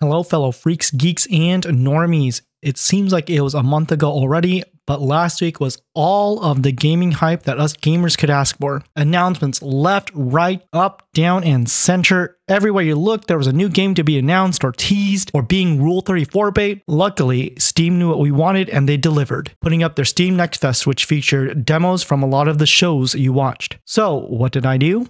Hello, fellow freaks, geeks, and normies. It seems like it was a month ago already, but last week was all of the gaming hype that us gamers could ask for. Announcements left, right, up, down, and center. Everywhere you look, there was a new game to be announced or teased or being Rule 34 bait. Luckily, Steam knew what we wanted and they delivered, putting up their Steam Next Fest, which featured demos from a lot of the shows you watched. So what did I do?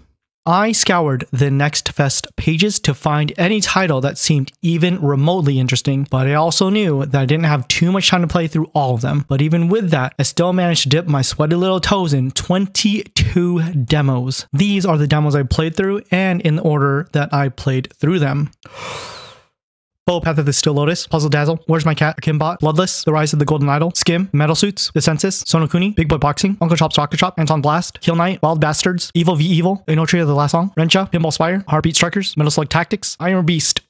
I scoured the Next Fest pages to find any title that seemed even remotely interesting, but I also knew that I didn't have too much time to play through all of them. But even with that, I still managed to dip my sweaty little toes in 22 demos. These are the demos I played through and in the order that I played through them. Path of the Still Lotus, Puzzle Dazzle, Where's My Cat, Akimbot, Bloodless, The Rise of the Golden Idol, Skim, Metal Suits, The Census, Sonokuni, Big Boy Boxing, Uncle Chop's Rocket Shop, Anton Blast, Kill Knight, Wild Bastards, Evil v Evil, Inotria the Last Song, Rencha, Pinball Spire, Heartbeat Strikers, Metal Slug Tactics, Iron Beast.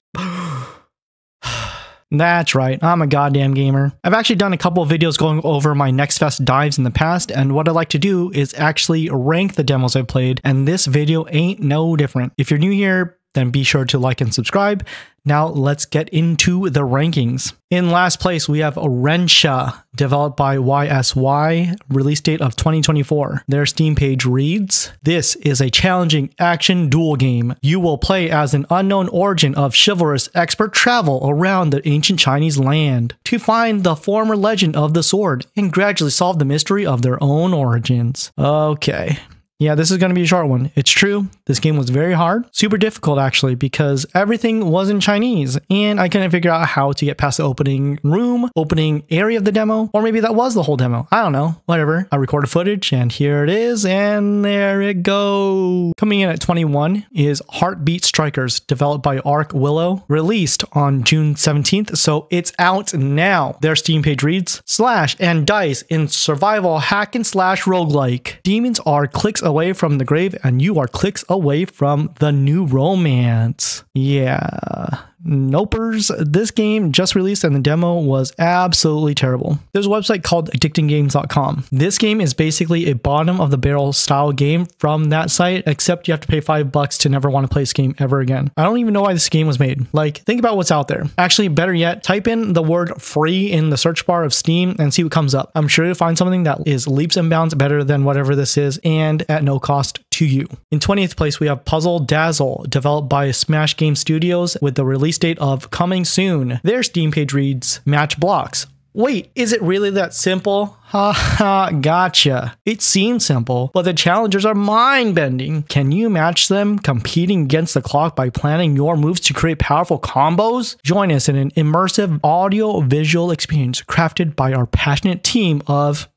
That's right, I'm a goddamn gamer. I've actually done a couple of videos going over my Next Fest dives in the past, and what I like to do is actually rank the demos I've played, and this video ain't no different. If you're new here, then be sure to like and subscribe. Now let's get into the rankings. In last place, we have Rencha, developed by YSY, release date of 2024. Their Steam page reads, "This is a challenging action duel game. You will play as an unknown origin of chivalrous expert travel around the ancient Chinese land to find the former legend of the sword and gradually solve the mystery of their own origins." Okay. Yeah, this is going to be a short one. It's true. This game was very hard, super difficult actually, because everything was in Chinese and I couldn't figure out how to get past the opening room, opening area of the demo, or maybe that was the whole demo. I don't know, whatever. I recorded footage and here it is, and there it goes. Coming in at 21 is Heartbeat Strikers, developed by Arc Willow, released on June 17th, so it's out now. Their Steam page reads, "Slash and dice in survival hack and slash roguelike. Demons are clicks away from the grave and you are clicks away from the new romance." Yeah. Nopers, this game just released and the demo was absolutely terrible. There's a website called addictinggames.com. This game is basically a bottom of the barrel style game from that site, except you have to pay $5 to never want to play this game ever again. I don't even know why this game was made. Like, think about what's out there. Actually, better yet, type in the word free in the search bar of Steam and see what comes up. I'm sure you'll find something that is leaps and bounds better than whatever this is and at no cost to you. In 20th place, we have Puzzle Dazzle, developed by Smash Game Studios with the release date of coming soon. Their Steam page reads, "Match blocks." Wait, is it really that simple? Ha ha, gotcha. It seems simple, but the challengers are mind-bending. Can you match them, competing against the clock by planning your moves to create powerful combos? Join us in an immersive audio-visual experience crafted by our passionate team of...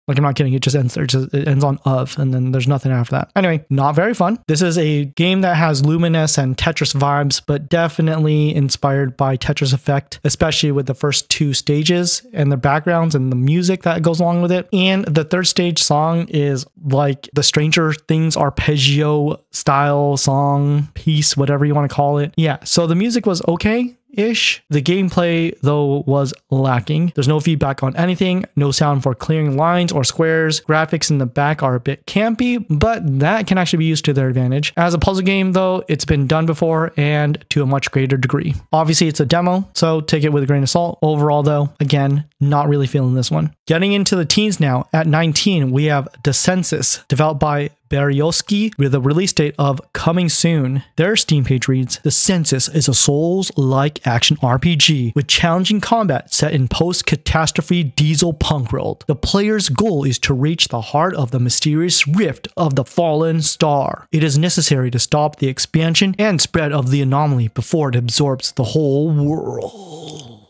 Like, I'm not kidding, it just ends there. It ends on "of," and then there's nothing after that. Anyway, not very fun. This is a game that has Luminous and Tetris vibes, but definitely inspired by Tetris Effect, especially with the first two stages and the backgrounds and the music that goes along with it. And the third stage song is like the Stranger Things arpeggio style song piece, whatever you want to call it. Yeah, so the music was okay-ish. The gameplay, though, was lacking. There's no feedback on anything, no sound for clearing lines or squares. Graphics in the back are a bit campy, but that can actually be used to their advantage. As a puzzle game, though, it's been done before and to a much greater degree. Obviously, it's a demo, so take it with a grain of salt. Overall, though, again, not really feeling this one. Getting into the teens now, at 19, we have The Census, developed by Berioski with a release date of coming soon. Their Steam page reads, "The Census is a Souls-like action RPG with challenging combat set in post-catastrophe diesel punk world. The player's goal is to reach the heart of the mysterious rift of the fallen star. It is necessary to stop the expansion and spread of the anomaly before it absorbs the whole world."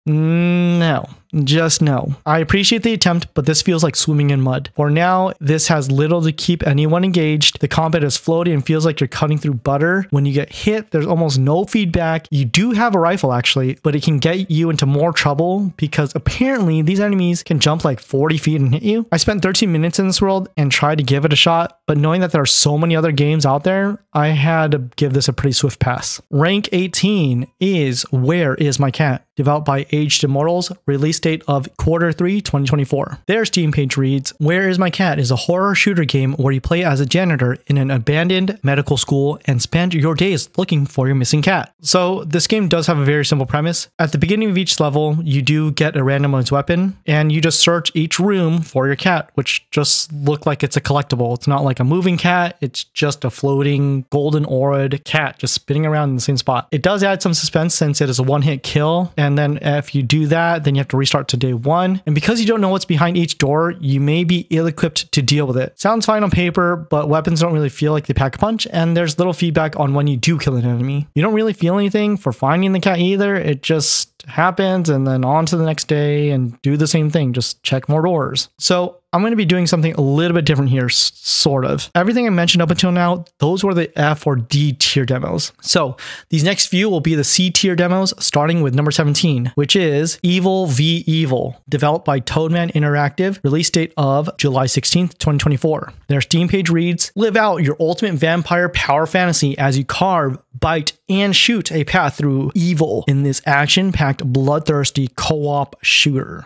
No. Just no. I appreciate the attempt, but this feels like swimming in mud. For now, this has little to keep anyone engaged. The combat is floaty and feels like you're cutting through butter. When you get hit, there's almost no feedback. You do have a rifle actually, but it can get you into more trouble because apparently these enemies can jump like 40 feet and hit you. I spent 13 minutes in this world and tried to give it a shot, but knowing that there are so many other games out there, I had to give this a pretty swift pass. Rank 18 is Where Is My Cat? Developed by Aged Immortals, released release date of Q3 2024. Their Steam page reads, Where is My Cat is a horror shooter game where you play as a janitor in an abandoned medical school and spend your days looking for your missing cat. So this game does have a very simple premise. At the beginning of each level, you do get a randomized weapon and you just search each room for your cat, which just look like it's a collectible. It's not like a moving cat. It's just a floating golden aura'd cat just spinning around in the same spot. It does add some suspense since it is a one-hit kill. And then if you do that, then you have to restart to day one. And because you don't know what's behind each door, you may be ill-equipped to deal with it. Sounds fine on paper, but weapons don't really feel like they pack a punch, and there's little feedback on when you do kill an enemy. You don't really feel anything for finding the cat either. It just happens, and then on to the next day and do the same thing, just check more doors. So I'm going to be doing something a little bit different here, sort of. Everything I mentioned up until now, those were the F or D tier demos. So these next few will be the C tier demos, starting with number 17, which is Evil v Evil, developed by Toadman Interactive, release date of July 16th, 2024. Their Steam page reads, Live out your ultimate vampire power fantasy as you carve, bite, and shoot a path through evil in this action-packed, bloodthirsty co-op shooter.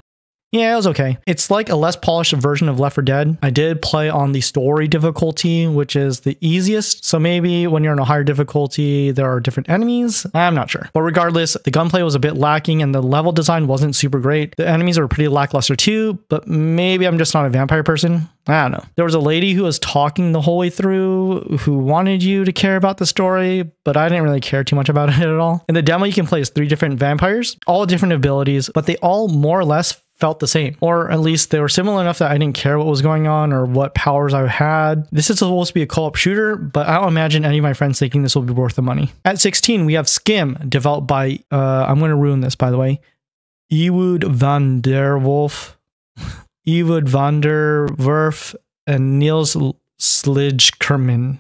Yeah, it was okay. It's like a less polished version of Left 4 Dead. I did play on the story difficulty, which is the easiest. So maybe when you're on a higher difficulty, there are different enemies. I'm not sure. But regardless, the gunplay was a bit lacking and the level design wasn't super great. The enemies were pretty lackluster too, but maybe I'm just not a vampire person. I don't know. There was a lady who was talking the whole way through who wanted you to care about the story, but I didn't really care too much about it at all. In the demo, you can play as 3 different vampires, all different abilities, but they all more or less felt the same, or at least they were similar enough that I didn't care what was going on or what powers I had. This is supposed to be a co-op shooter, but I don't imagine any of my friends thinking this will be worth the money. At 16, we have Skim, developed by, I'm going to ruin this by the way, Ewood van der Wolf, Ewood van der Werf, and Niels Slijkerman.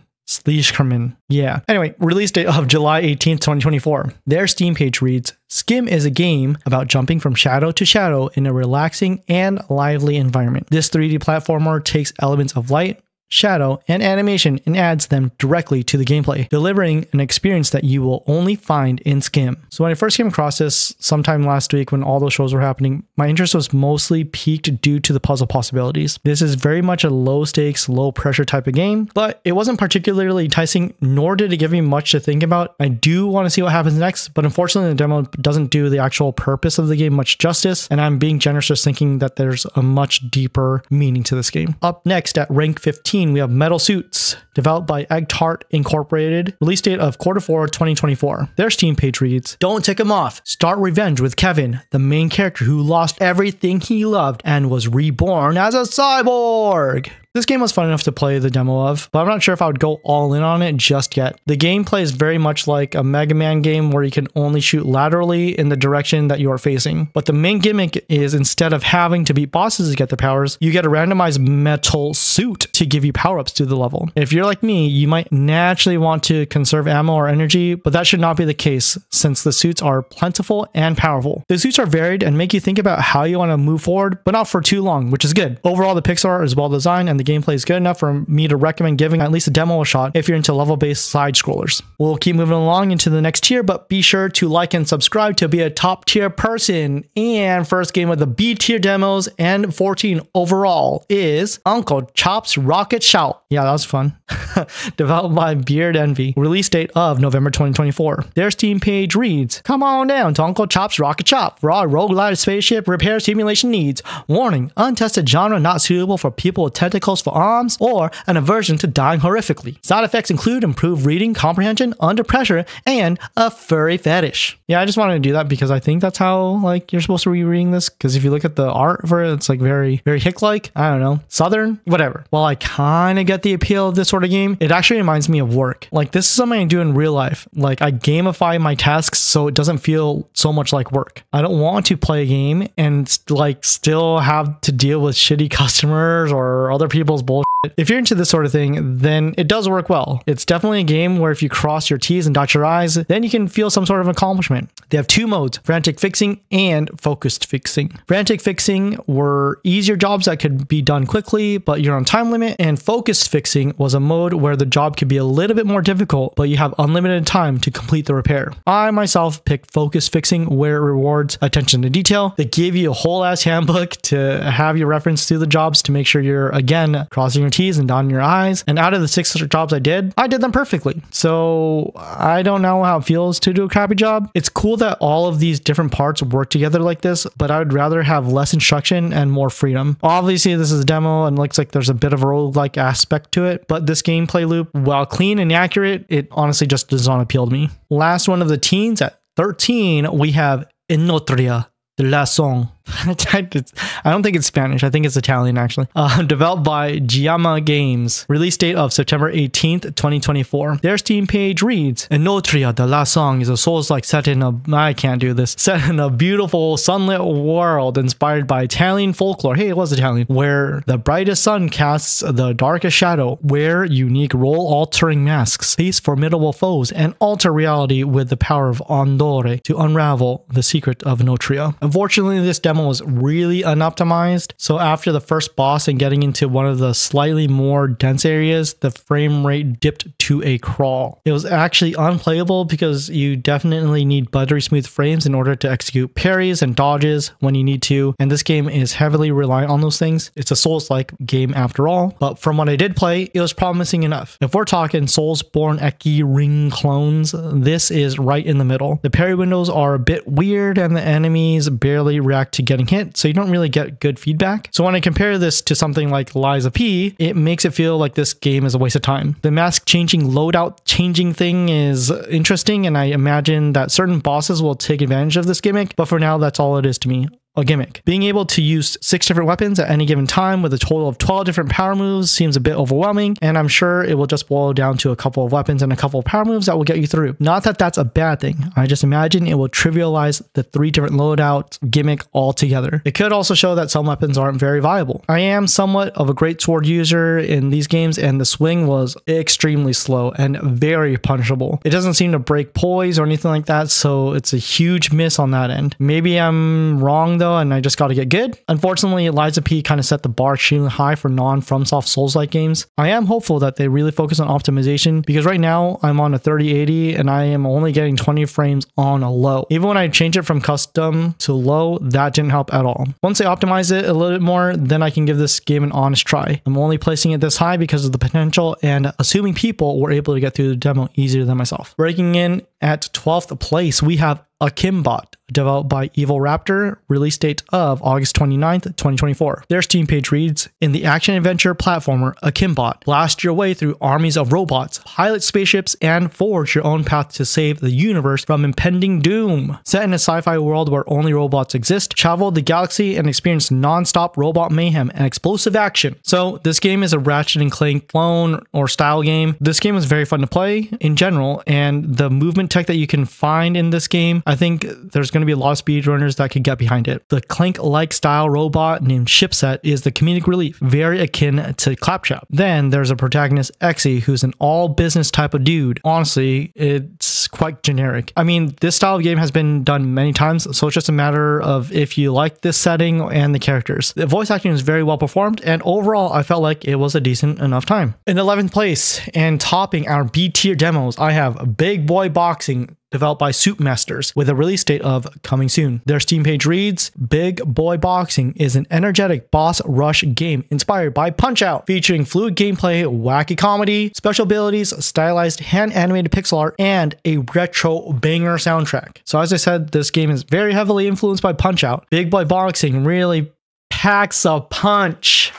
Yeah. Anyway, release date of July 18th, 2024. Their Steam page reads, Skim is a game about jumping from shadow to shadow in a relaxing and lively environment. This 3D platformer takes elements of light, shadow, and animation and adds them directly to the gameplay, delivering an experience that you will only find in Skim. So when I first came across this sometime last week when all those shows were happening, my interest was mostly piqued due to the puzzle possibilities. This is very much a low stakes, low pressure type of game, but it wasn't particularly enticing, nor did it give me much to think about. I do want to see what happens next, but unfortunately the demo doesn't do the actual purpose of the game much justice, and I'm being generous just thinking that there's a much deeper meaning to this game. Up next at rank 15, we have Metal Suits, developed by Egg Tart Incorporated, release date of Q4 2024. Their Steam page reads, Don't tick him off. Start revenge with Kevin, the main character who lost everything he loved and was reborn as a cyborg. This game was fun enough to play the demo of, but I'm not sure if I would go all in on it just yet. The gameplay is very much like a Mega Man game where you can only shoot laterally in the direction that you are facing. But the main gimmick is instead of having to beat bosses to get the powers, you get a randomized metal suit to give you power-ups to the level. If you're like me, you might naturally want to conserve ammo or energy, but that should not be the case since the suits are plentiful and powerful. The suits are varied and make you think about how you want to move forward, but not for too long, which is good. Overall, the pixel art is well designed and the gameplay is good enough for me to recommend giving at least a demo a shot if you're into level-based side scrollers. We'll keep moving along into the next tier, but be sure to like and subscribe to be a top tier person. And first game of the B tier demos and 14 overall is Uncle Chop's Rocket Shout. Yeah, that was fun. Developed by Beard Envy. Release date of November 2024. Their Steam page reads, Come on down to Uncle Chop's Rocket Shop for all roguelite spaceship repair simulation needs. Warning, untested genre not suitable for people with tentacles for arms or an aversion to dying horrifically. Side effects include improved reading comprehension under pressure and a furry fetish. Yeah, I just wanted to do that because I think that's how like you're supposed to be reading this, because if you look at the art for it, it's like very Hick-like. I don't know, Southern, whatever. While I kind of get the appeal of this sort of game, it actually reminds me of work. Like this is something I do in real life. Like I gamify my tasks so it doesn't feel so much like work. I don't want to play a game and like still have to deal with shitty customers or other people's bullshit If you're into this sort of thing, then it does work well. It's definitely a game where if you cross your T's and dot your I's, then you can feel some sort of accomplishment. They have two modes, frantic fixing and focused fixing. Frantic fixing were easier jobs that could be done quickly, but you're on time limit, and focused fixing was a mode where the job could be a little bit more difficult, but you have unlimited time to complete the repair. I myself picked focused fixing, where it rewards attention to detail. They give you a whole ass handbook to have you reference through the jobs to make sure you're, again, crossing your T's and dotting your I's. And out of the 6 jobs I did them perfectly. So I don't know how it feels to do a crappy job. It's cool that all of these different parts work together like this, but I would rather have less instruction and more freedom. Obviously, this is a demo and looks like there's a bit of a roguelike aspect to it, but this gameplay loop, while clean and accurate, it honestly just does not appeal to me. Last one of the teens, at 13, we have Enotria, the last song. I don't think it's Spanish. I think it's Italian, actually. Developed by Giamma Games. Release date of September 18th, 2024. Their Steam page reads, Enotria, the last song, is a Souls-like set in a... I can't do this. Set in a beautiful sunlit world inspired by Italian folklore. Hey, it was Italian. Where the brightest sun casts the darkest shadow. Wear unique role-altering masks. Face formidable foes. And alter reality with the power of Andore to unravel the secret of Enotria. Unfortunately, this demo was really unoptimized, so after the first boss and getting into one of the slightly more dense areas, the frame rate dipped to a crawl. It was actually unplayable because you definitely need buttery smooth frames in order to execute parries and dodges when you need to, and this game is heavily reliant on those things. It's a Souls-like game after all, but from what I did play, it was promising enough. If we're talking Soulsborne Eki Ring clones, this is right in the middle. The parry windows are a bit weird and the enemies barely react to getting hit, so you don't really get good feedback. So when I compare this to something like Lies of P, it makes it feel like this game is a waste of time. The mask changing, loadout changing thing is interesting, and I imagine that certain bosses will take advantage of this gimmick, but for now, that's all it is to me. A gimmick. Being able to use 6 different weapons at any given time with a total of 12 different power moves seems a bit overwhelming, and I'm sure it will just boil down to a couple of weapons and a couple of power moves that will get you through. Not that that's a bad thing, I just imagine it will trivialize the 3 different loadout gimmick altogether. It could also show that some weapons aren't very viable. I am somewhat of a great sword user in these games, and the swing was extremely slow and very punishable. It doesn't seem to break poise or anything like that, so it's a huge miss on that end. Maybe I'm wrong though, and I just got to get good. Unfortunately, Lies of P kind of set the bar extremely high for non-FromSoft Souls-like games. I am hopeful that they really focus on optimization, because right now I'm on a 3080 and I am only getting 20 frames on a low. Even when I change it from custom to low, that didn't help at all. Once they optimize it a little bit more, then I can give this game an honest try. I'm only placing it this high because of the potential and assuming people were able to get through the demo easier than myself. Breaking in at 12th place, we have Akimbot, developed by Evil Raptor, release date of August 29th, 2024. Their Steam page reads, in the action-adventure platformer Akimbot, blast your way through armies of robots, pilot spaceships, and forge your own path to save the universe from impending doom. Set in a sci-fi world where only robots exist, travel the galaxy and experience non-stop robot mayhem and explosive action. So this game is a Ratchet and Clank clone or style game. This game is very fun to play in general, and the movement tech that you can find in this game, I think there's going to be a lot of speedrunners that could get behind it. The Clank-like style robot named Chipset is the comedic relief, very akin to Claptrap. Then there's a protagonist, Exy, who's an all-business type of dude. Honestly, it's quite generic. I mean, this style of game has been done many times, so it's just a matter of if you like this setting and the characters. The voice acting is very well performed, and overall, I felt like it was a decent enough time. In 11th place, and topping our B tier demos, I have Big Boy Boxing, developed by Soup Masters, with a release date of coming soon. Their Steam page reads, Big Boy Boxing is an energetic boss rush game inspired by Punch-Out!, featuring fluid gameplay, wacky comedy, special abilities, stylized hand-animated pixel art, and a retro banger soundtrack. So as I said, this game is very heavily influenced by Punch-Out!. Big Boy Boxing really packs a punch.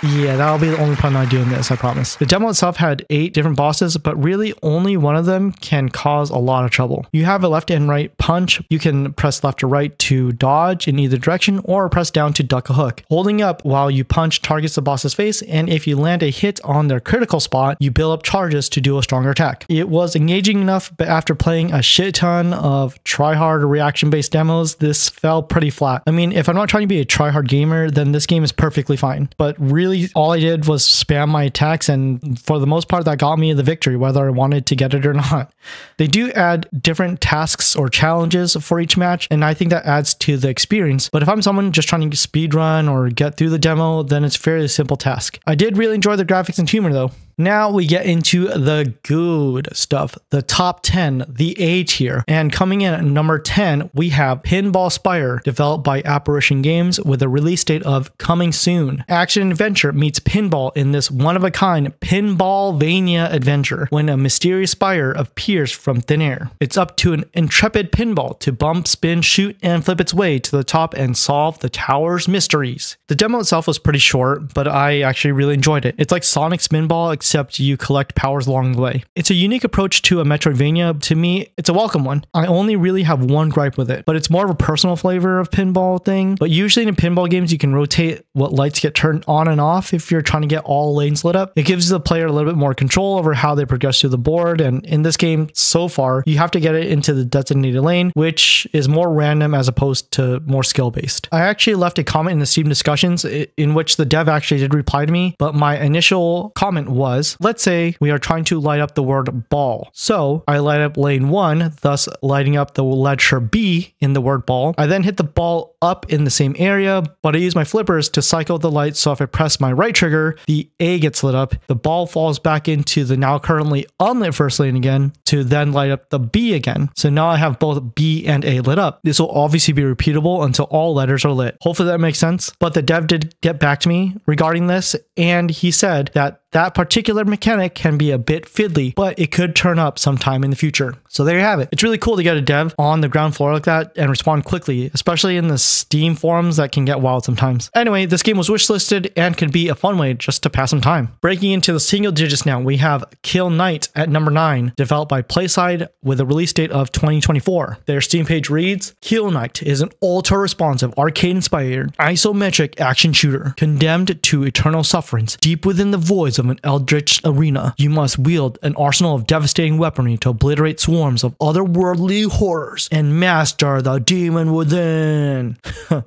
Yeah, that'll be the only pun I do in this, I promise. The demo itself had 8 different bosses, but really only one of them can cause a lot of trouble. You have a left and right punch. You can press left or right to dodge in either direction, or press down to duck a hook. Holding up while you punch targets the boss's face, and if you land a hit on their critical spot, you build up charges to do a stronger attack. It was engaging enough, but after playing a shit ton of try-hard reaction-based demos, this fell pretty flat. I mean, if I'm not trying to be a try-hard gamer, then this game is perfectly fine, but really really all I did was spam my attacks, and for the most part that got me the victory, whether I wanted to get it or not. They do add different tasks or challenges for each match, and I think that adds to the experience. But if I'm someone just trying to speedrun or get through the demo, then it's a fairly simple task. I did really enjoy the graphics and humor though. Now we get into the good stuff, the top 10, the A tier. And coming in at number 10, we have Pinball Spire, developed by Apparition Games with a release date of coming soon. Action adventure meets pinball in this one-of-a-kind Pinballvania adventure when a mysterious spire appears from thin air. It's up to an intrepid pinball to bump, spin, shoot, and flip its way to the top and solve the tower's mysteries. The demo itself was pretty short, but I actually really enjoyed it. It's like Sonic Spinball, except you collect powers along the way. It's a unique approach to a Metroidvania. To me, it's a welcome one. I only really have one gripe with it, but it's more of a personal flavor of pinball thing. But usually in pinball games, you can rotate what lights get turned on and off if you're trying to get all lanes lit up. It gives the player a little bit more control over how they progress through the board. And in this game, so far, you have to get it into the designated lane, which is more random as opposed to more skill-based. I actually left a comment in the Steam discussions in which the dev actually did reply to me, but my initial comment was, let's say we are trying to light up the word ball. So I light up lane 1, thus lighting up the letter B in the word ball. I then hit the ball up in the same area, but I use my flippers to cycle the lights, so if I press my right trigger, the A gets lit up, the ball falls back into the now currently unlit first lane again to then light up the B again. So now I have both B and A lit up. This will obviously be repeatable until all letters are lit. Hopefully that makes sense. But the dev did get back to me regarding this, and he said that particular mechanic can be a bit fiddly, but it could turn up sometime in the future. So there you have it. It's really cool to get a dev on the ground floor like that and respond quickly, especially in the Steam forums that can get wild sometimes. Anyway, this game was wishlisted and could be a fun way just to pass some time. Breaking into the single digits now, we have Kill Knight at number 9, developed by PlaySide with a release date of 2024. Their Steam page reads, Kill Knight is an ultra-responsive, arcade-inspired, isometric action shooter condemned to eternal sufferance deep within the voids of an eldritch arena. You must wield an arsenal of devastating weaponry to obliterate swarms of otherworldly horrors and master the demon within.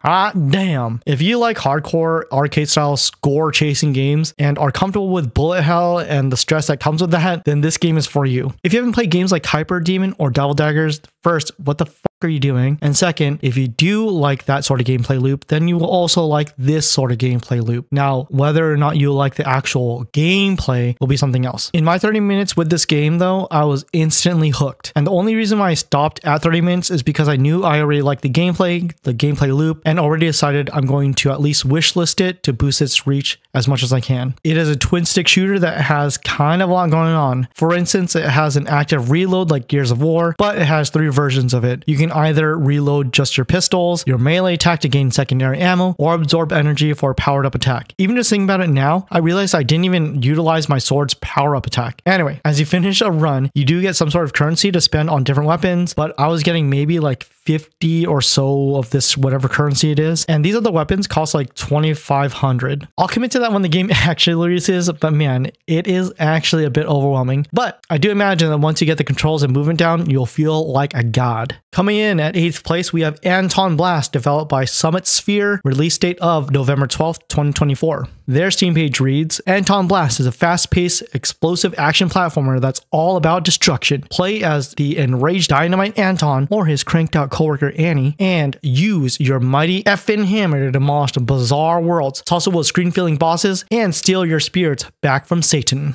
Hot damn. If you like hardcore arcade style score chasing games and are comfortable with bullet hell and the stress that comes with that, then this game is for you. If you haven't played games like Hyper Demon or Devil Daggers, first, what the fuck are you doing? And second, if you do like that sort of gameplay loop, then you will also like this sort of gameplay loop. Now, whether or not you like the actual gameplay will be something else. In my 30 minutes with this game though, I was instantly hooked. And the only reason why I stopped at 30 minutes is because I knew I already liked the gameplay loop, and already decided I'm going to at least wishlist it to boost its reach as much as I can. It is a twin stick shooter that has kind of a lot going on. For instance, it has an active reload like Gears of War, but it has 3 versions of it. You can either reload just your pistols, your melee attack to gain secondary ammo, or absorb energy for a powered up attack. Even just thinking about it now, I realized I didn't even utilize my sword's power up attack. Anyway, as you finish a run, you do get some sort of currency to spend on different weapons, but I was getting maybe like 50 or so of this whatever currency it is, and these other weapons cost like 2,500. I'll commit to that when the game actually releases, but man, it is actually a bit overwhelming. But I do imagine that once you get the controls and movement down, you'll feel like a god. Coming in at 8th place, we have Anton Blast, developed by Summit Sphere, release date of November 12th, 2024. Their Steam page reads, Anton Blast is a fast-paced, explosive action platformer that's all about destruction. Play as the enraged Dynamite Anton or his cranked-out coworker Annie, and use your mighty effing hammer to demolish the bizarre worlds, tussle with screen-filling bosses, and steal your spirits back from Satan.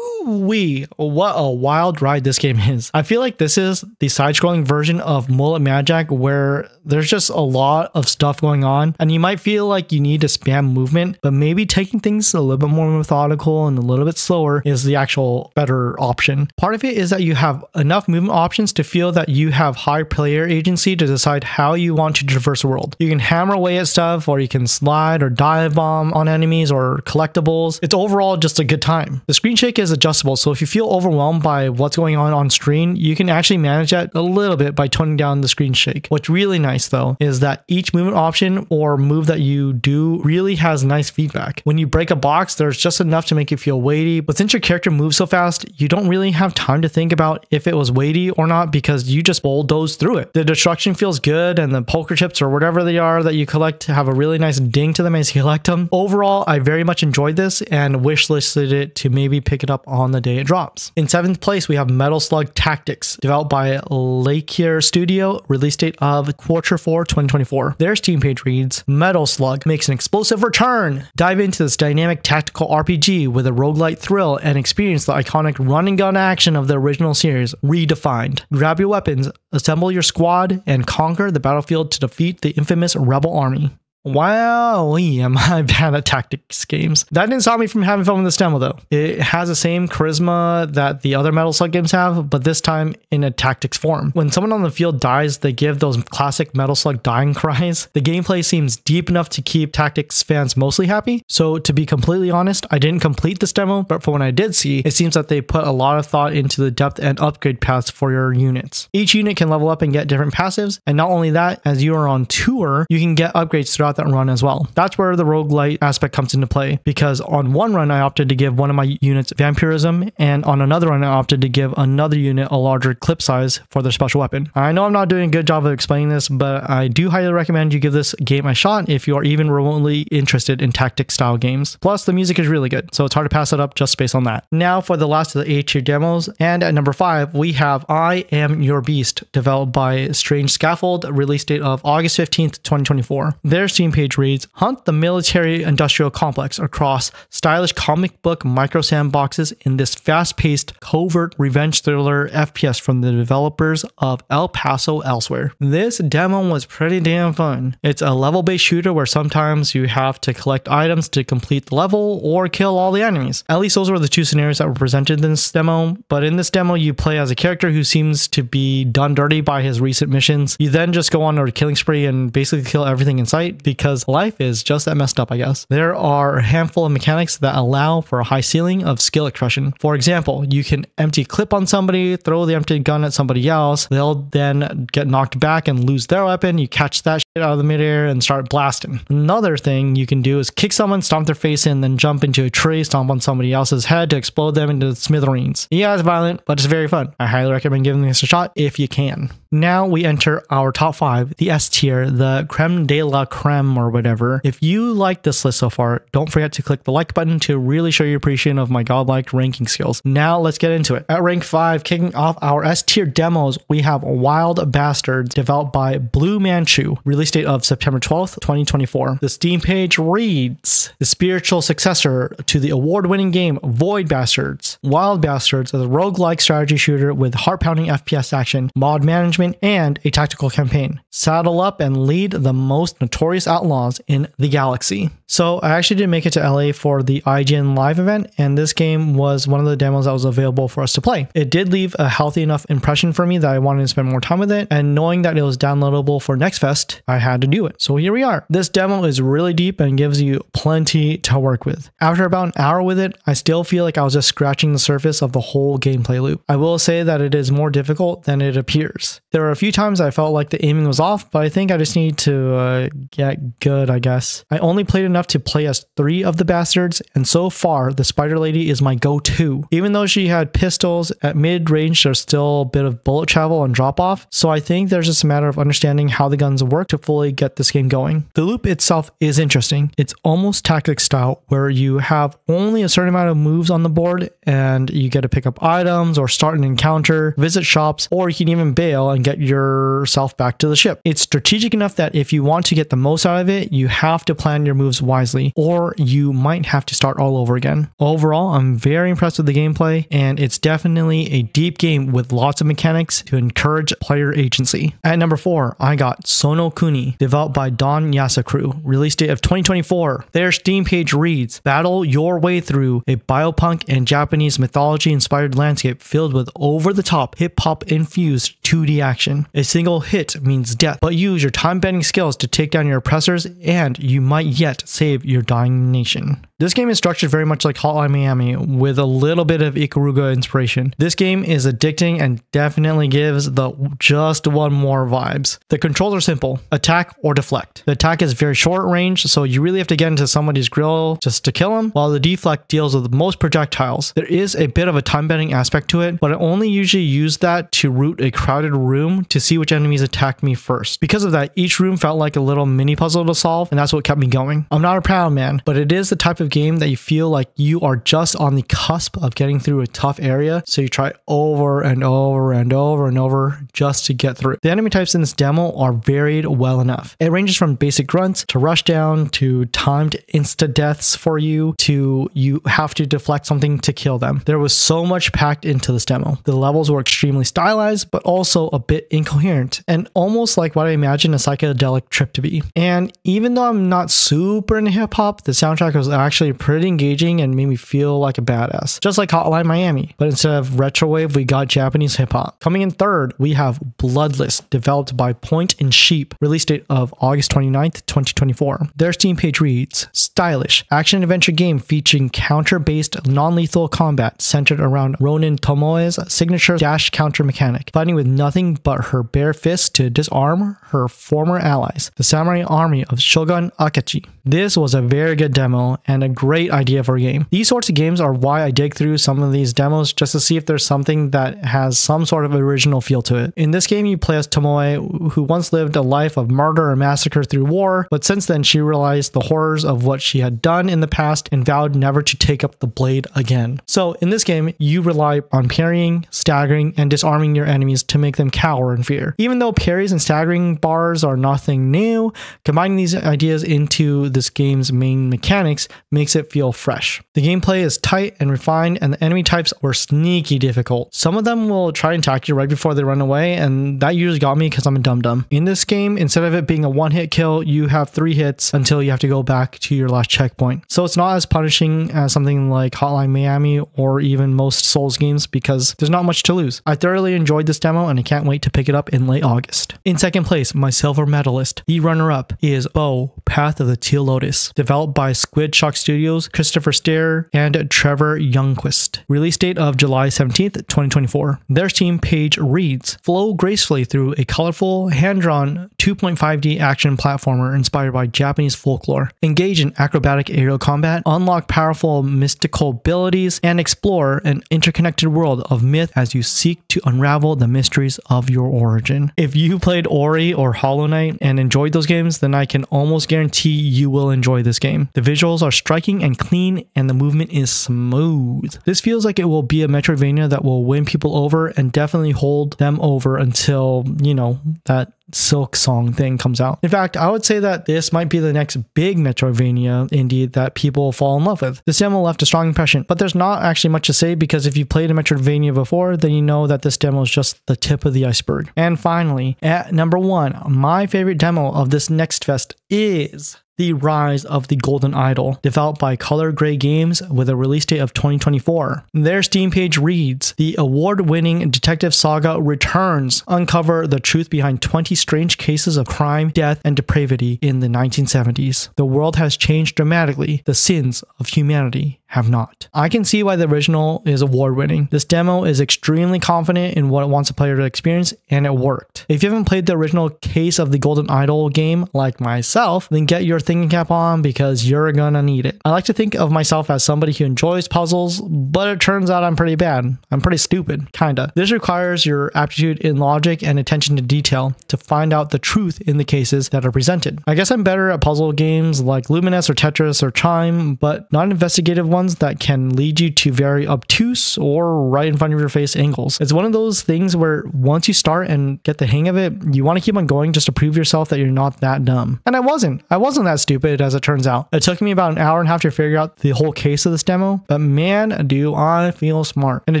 What a wild ride this game is. I feel like this is the side-scrolling version of Mullet Magic, where there's just a lot of stuff going on, and you might feel like you need to spam movement, but maybe taking things a little bit more methodical and a little bit slower is the actual better option. Part of it is that you have enough movement options to feel that you have high player agency to decide how you want to traverse the world. You can hammer away at stuff, or you can slide or dive bomb on enemies or collectibles. It's overall just a good time. The screen shake is adjustable adjustable, so if you feel overwhelmed by what's going on screen, you can actually manage that a little bit by toning down the screen shake. What's really nice though is that each movement option or move that you do really has nice feedback. When you break a box, there's just enough to make you feel weighty, but since your character moves so fast, you don't really have time to think about if it was weighty or not because you just bulldoze through it. The destruction feels good, and the poker chips or whatever they are that you collect have a really nice ding to them as you collect them. Overall, I very much enjoyed this and wishlisted it to maybe pick it up on the day it drops. In 7th place, we have Metal Slug Tactics, developed by Lakeir Studio, release date of Q4 2024. Their Steam page reads, Metal Slug makes an explosive return. Dive into this dynamic tactical RPG with a roguelite thrill and experience the iconic run and gun action of the original series redefined. Grab your weapons, assemble your squad, and conquer the battlefield to defeat the infamous Rebel Army. Wow, am I bad at tactics games. That didn't stop me from having fun with this demo though. It has the same charisma that the other Metal Slug games have, but this time in a tactics form. When someone on the field dies, they give those classic Metal Slug dying cries. The gameplay seems deep enough to keep tactics fans mostly happy. So to be completely honest, I didn't complete this demo, but from what I did see, it seems that they put a lot of thought into the depth and upgrade paths for your units. Each unit can level up and get different passives, and not only that, as you are on tour, you can get upgrades throughout that run as well. That's where the roguelite aspect comes into play, because on one run I opted to give one of my units vampirism, and on another run I opted to give another unit a larger clip size for their special weapon. I know I'm not doing a good job of explaining this, but I do highly recommend you give this game a shot if you are even remotely interested in tactic style games. Plus the music is really good, so it's hard to pass it up just based on that. Now for the last of the A tier demos, and at number 5 we have I Am Your Beast, developed by Strange Scaffold, release date of August 15th 2024. Their Steam page reads, hunt the military-industrial complex across stylish comic book micro sandboxes in this fast-paced, covert revenge thriller FPS from the developers of El Paso Elsewhere. This demo was pretty damn fun. It's a level-based shooter where sometimes you have to collect items to complete the level or kill all the enemies. At least those were the two scenarios that were presented in this demo, but in this demo you play as a character who seems to be done dirty by his recent missions. You then just go on a killing spree and basically kill everything in sight because life is just that messed up, I guess. There are a handful of mechanics that allow for a high ceiling of skill expression. For example, you can empty clip on somebody, throw the empty gun at somebody else, they'll then get knocked back and lose their weapon, you catch that shit out of the midair and start blasting. Another thing you can do is kick someone, stomp their face in, then jump into a tree, stomp on somebody else's head to explode them into smithereens. Yeah, it's violent, but it's very fun. I highly recommend giving this a shot if you can. Now we enter our top 5, the S tier, the creme de la creme or whatever. If you like this list so far, don't forget to click the like button to really show your appreciation of my godlike ranking skills. Now let's get into it. At rank 5, kicking off our S tier demos, we have Wild Bastards, developed by Blue Manchu, release date of September 12th, 2024. The Steam page reads, the spiritual successor to the award-winning game Void Bastards. Wild Bastards is a roguelike strategy shooter with heart-pounding FPS action, mod management, and a tactical campaign. Saddle up and lead the most notorious outlaws in the galaxy. So I actually did make it to LA for the IGN live event, and this game was one of the demos that was available for us to play. It did leave a healthy enough impression for me that I wanted to spend more time with it, and knowing that it was downloadable for Next Fest, I had to do it. So here we are. This demo is really deep and gives you plenty to work with. After about an hour with it, I still feel like I was just scratching the surface of the whole gameplay loop. I will say that it is more difficult than it appears. There were a few times I felt like the aiming was off, but I think I just need to get good, I guess. I only played enough to play as 3 of the bastards, and so far the Spider Lady is my go-to. Even though she had pistols, at mid-range there's still a bit of bullet travel and drop-off, so I think there's just a matter of understanding how the guns work to fully get this game going. The loop itself is interesting. It's almost tactics style, where you have only a certain amount of moves on the board and you get to pick up items or start an encounter, visit shops, or you can even bail and get yourself back to the ship. It's strategic enough that if you want to get the most out of it, you have to plan your moves wisely, or you might have to start all over again. Overall, I'm very impressed with the gameplay, and it's definitely a deep game with lots of mechanics to encourage player agency. At number 4, I got Sono Kuni, developed by Don Yasakru, release date of 2024. Their Steam page reads, battle your way through a biopunk and Japanese mythology inspired landscape filled with over-the-top hip-hop infused 2D action. A single hit means death, but use your time-bending skills to take down your oppressors, and you might yet save your dying nation. This game is structured very much like Hotline Miami with a little bit of Ikaruga inspiration. This game is addicting and definitely gives the just one more vibes. The controls are simple, attack or deflect. The attack is very short range, so you really have to get into somebody's grill just to kill them, while the deflect deals with most projectiles. There is a bit of a time bending aspect to it, but I only usually use that to route a crowded room to see which enemies attack me first. Because of that, each room felt like a little mini puzzle to solve, and that's what kept me going. I'm not a proud man, but it is the type of game that you feel like you are just on the cusp of getting through a tough area, so you try over and over and over and over just to get through. The enemy types in this demo are varied well enough. It ranges from basic grunts to rush down to timed insta deaths for you to you have to deflect something to kill them. There was so much packed into this demo. The levels were extremely stylized, but also a bit incoherent and almost like what I imagine a psychedelic trip to be. And even though I'm not super into hip hop, the soundtrack was actually pretty engaging and made me feel like a badass. Just like Hotline Miami, but instead of retrowave, we got Japanese hip hop. Coming in third, we have Bloodless, developed by Point and Sheep, release date of August 29th, 2024. Their Steam page reads, stylish, action-adventure game featuring counter-based non-lethal combat centered around Ronin Tomoe's signature dash counter mechanic, fighting with nothing but her bare fists to disarm her former allies, the samurai army of Shogun Akechi. This was a very good demo and a great idea for a game. These sorts of games are why I dig through some of these demos just to see if there's something that has some sort of original feel to it. In this game, you play as Tomoe, who once lived a life of murder and massacre through war, but since then she realized the horrors of what she had done in the past and vowed never to take up the blade again. So in this game, you rely on parrying, staggering, and disarming your enemies to make them cower in fear. Even though parries and staggering bars are nothing new, combining these ideas into this game's main mechanics makes it feel fresh. The gameplay is tight and refined, and the enemy types were sneaky difficult. Some of them will try and attack you right before they run away, and that usually got me because I'm a dum-dum. In this game, instead of it being a one-hit kill, you have 3 hits until you have to go back to your last checkpoint. So it's not as punishing as something like Hotline Miami or even most Souls games because there's not much to lose. I thoroughly enjoyed this demo and I can't wait to pick it up in late August. In second place, my silver medalist, the runner-up, is Bow, Path of the Teal Lotus, developed by Squid Shock Studios, Christopher Stair, and Trevor Youngquist. Release date of July 17th, 2024. Their Steam page reads, flow gracefully through a colorful, hand-drawn 2.5D action platformer inspired by Japanese folklore. Engage in acrobatic aerial combat, unlock powerful mystical abilities, and explore an interconnected world of myth as you seek to unravel the mysteries of your origin. If you played Ori or Hollow Knight and enjoyed those games, then I can almost guarantee you will enjoy this game. The visuals are striking and clean, and the movement is smooth. This feels like it will be a Metroidvania that will win people over and definitely hold them over until, you know, that Silk Song thing comes out. In fact, I would say that this might be the next big Metroidvania indie that people fall in love with. This demo left a strong impression, but there's not actually much to say because if you played a Metroidvania before, then you know that this demo is just the tip of the iceberg. And finally, at number 1, my favorite demo of this Next Fest is The Rise of the Golden Idol, developed by Color Gray Games with a release date of 2024. Their Steam page reads, the award-winning detective saga returns, uncover the truth behind 20 strange cases of crime, death, and depravity in the 1970s. The world has changed dramatically. The sins of humanity have not. I can see why the original is award-winning. This demo is extremely confident in what it wants a player to experience, and it worked. If you haven't played the original Case of the Golden Idol game like myself, then get your thinking cap on because you're gonna need it. I like to think of myself as somebody who enjoys puzzles, but it turns out I'm pretty bad. I'm pretty stupid, kinda. This requires your aptitude in logic and attention to detail to find out the truth in the cases that are presented. I guess I'm better at puzzle games like Luminous or Tetris or Chime, but not investigative ones that can lead you to very obtuse or right in front of your face angles. It's one of those things where once you start and get the hang of it, you want to keep on going just to prove yourself that you're not that dumb. And I wasn't that stupid as it turns out. It took me about an hour and a half to figure out the whole case of this demo, but man, do I feel smart. And a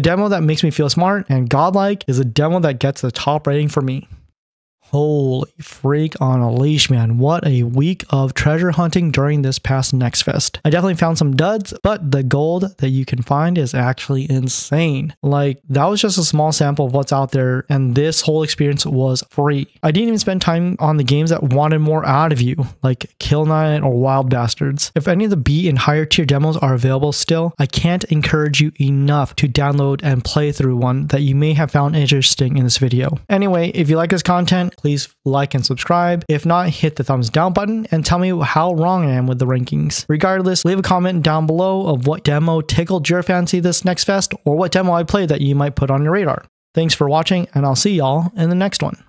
demo that makes me feel smart and godlike is a demo that gets the top rating for me. Holy freak on a leash, man. What a week of treasure hunting during this past Next Fest. I definitely found some duds, but the gold that you can find is actually insane. Like, that was just a small sample of what's out there, and this whole experience was free. I didn't even spend time on the games that wanted more out of you, like Kill Knight or Wild Bastards. If any of the B and higher tier demos are available still, I can't encourage you enough to download and play through one that you may have found interesting in this video. Anyway, if you like this content, please like and subscribe. If not, hit the thumbs down button and tell me how wrong I am with the rankings. Regardless, leave a comment down below of what demo tickled your fancy this Next Fest, or what demo I played that you might put on your radar. Thanks for watching, and I'll see y'all in the next one.